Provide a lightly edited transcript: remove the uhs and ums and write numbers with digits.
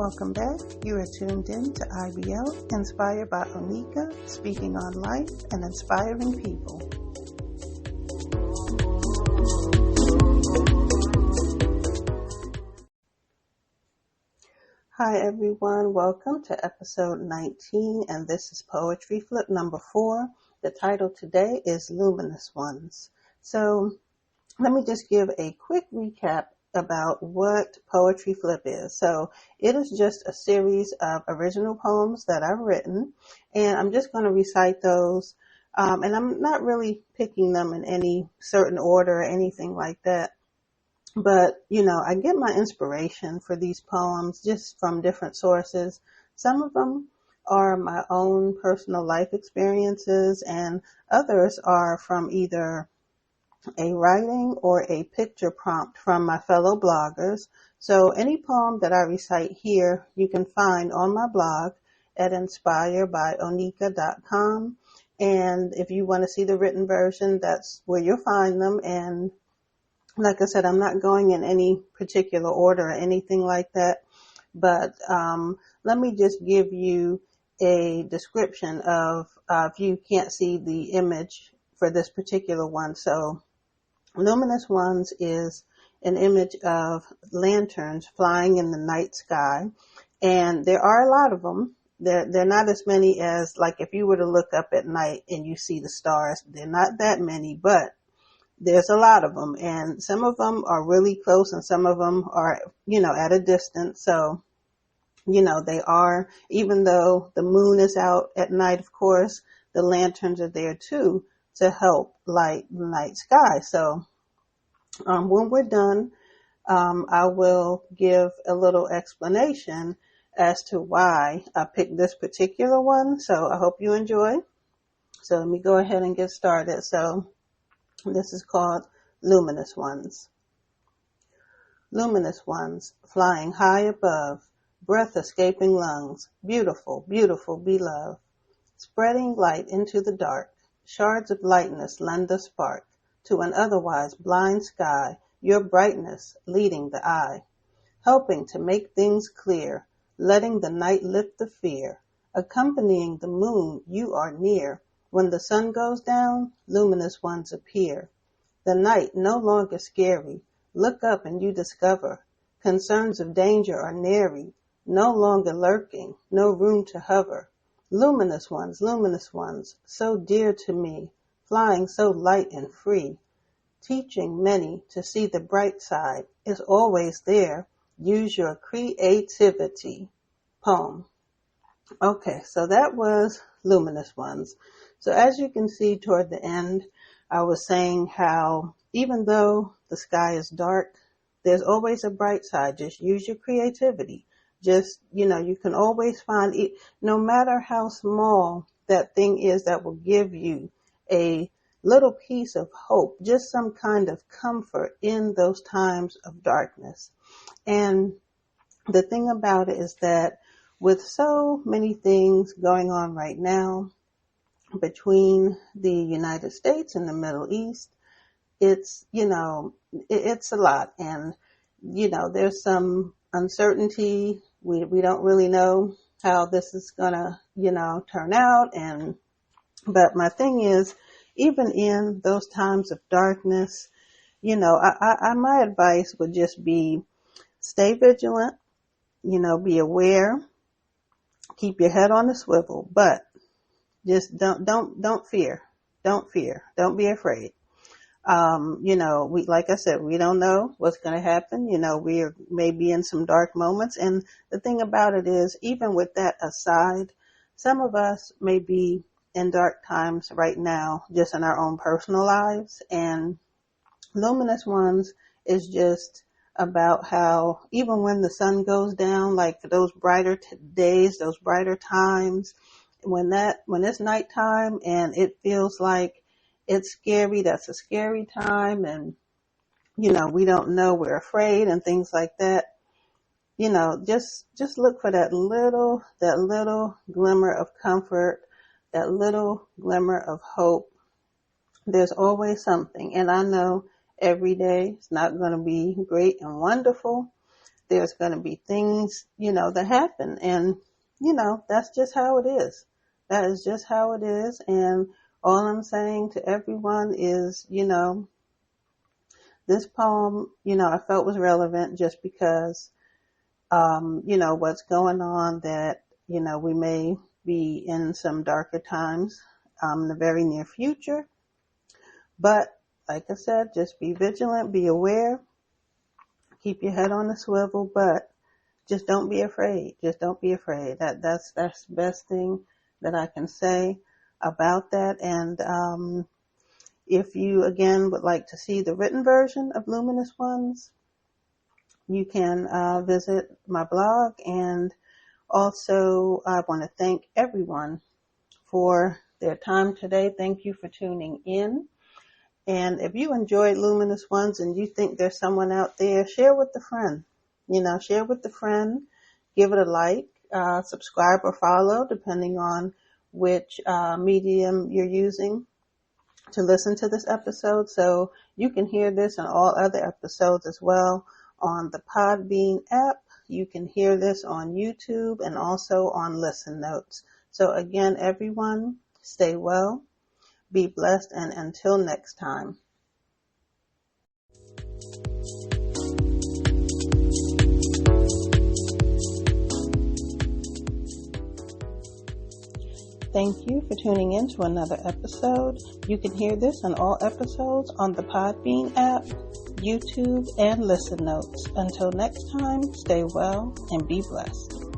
Welcome back. You are tuned in to IBL, inspired by Onika, speaking on life and inspiring people. Hi everyone, welcome to episode 19, and this is Poetry Flip number 4. The title today is Luminous Ones. So let me just give a quick recap about what Poetry Flip is. So it is just a series of original poems that I've written, and I'm just going to recite those. And I'm not really picking them in any certain order or anything like that. But, I get my inspiration for these poems just from different sources. Some of them are my own personal life experiences, and others are from either a writing or a picture prompt from my fellow bloggers. So any poem that I recite here, you can find on my blog at inspiredbyonika.com. And if you want to see the written version, that's where you'll find them. And like I said, I'm not going in any particular order or anything like that, but let me just give you a description of, if you can't see the image for this particular one. So Luminous Ones is an image of lanterns flying in the night sky, and there are a lot of them. They're not as many as, like, if you were to look up at night and you see the stars, they're not that many, but there's a lot of them, and some of them are really close and some of them are, at a distance. So, they are, even though the moon is out at night, of course, the lanterns are there too to help light the night sky. So, when we're done, I will give a little explanation as to why I picked this particular one. So I hope you enjoy. So let me go ahead and get started. So this is called Luminous Ones. Luminous ones, flying high above, breath escaping lungs, beautiful, beautiful, beloved, spreading light into the dark, shards of lightness lend a spark to an otherwise blind sky, your brightness leading the eye, helping to make things clear, letting the night lift the fear, accompanying the moon, you are near. When the sun goes down, luminous ones appear. The night no longer scary. Look up and you discover concerns of danger are nary, no longer lurking, no room to hover. Luminous ones, so dear to me, flying so light and free, teaching many to see the bright side is always there. Use your creativity. Poem. Okay, so that was Luminous Ones. So as you can see toward the end, I was saying how even though the sky is dark, there's always a bright side. Just use your creativity. Just, you can always find it, no matter how small that thing is that will give you a little piece of hope, just some kind of comfort in those times of darkness. And the thing about it is that with so many things going on right now between the United States and the Middle East, it's, it's a lot. And, there's some uncertainty. We don't really know how this is gonna, turn out. But my thing is, even in those times of darkness, my advice would just be stay vigilant, be aware, keep your head on the swivel, but just don't fear. Don't fear. Don't be afraid. Like I said, we don't know what's going to happen. We are maybe in some dark moments. And the thing about it is, even with that aside, some of us may be in dark times right now, just in our own personal lives. And Luminous Ones is just about how even when the sun goes down, like those brighter days, those brighter times, when it's nighttime and it feels like it's scary, that's a scary time. And, we don't know, we're afraid and things like that. Just look for that little glimmer of comfort, that little glimmer of hope. There's always something. And I know every day it's not going to be great and wonderful. there's going to be things, that happen. And, that's just how it is. That is just how it is. And all I'm saying to everyone is, this poem, I felt was relevant just because, what's going on, that, we may be in some darker times in the very near future. But like I said, just be vigilant, be aware, keep your head on the swivel, but just don't be afraid. Just don't be afraid. That's the best thing that I can say about that. And if you, again, would like to see the written version of Luminous Ones, you can visit my blog. And also, I want to thank everyone for their time today. Thank you for tuning in. And if you enjoyed Luminous Ones and you think there's someone out there, share with a friend. Share with a friend, give it a like, subscribe or follow, depending on which medium you're using to listen to this episode. So you can hear this and all other episodes as well on the Podbean app. You can hear this on YouTube and also on Listen Notes. So again, everyone, stay well, be blessed, and until next time. Thank you for tuning in to another episode. You can hear this and all episodes on the Podbean app, YouTube, and Listen Notes. Until next time, stay well and be blessed.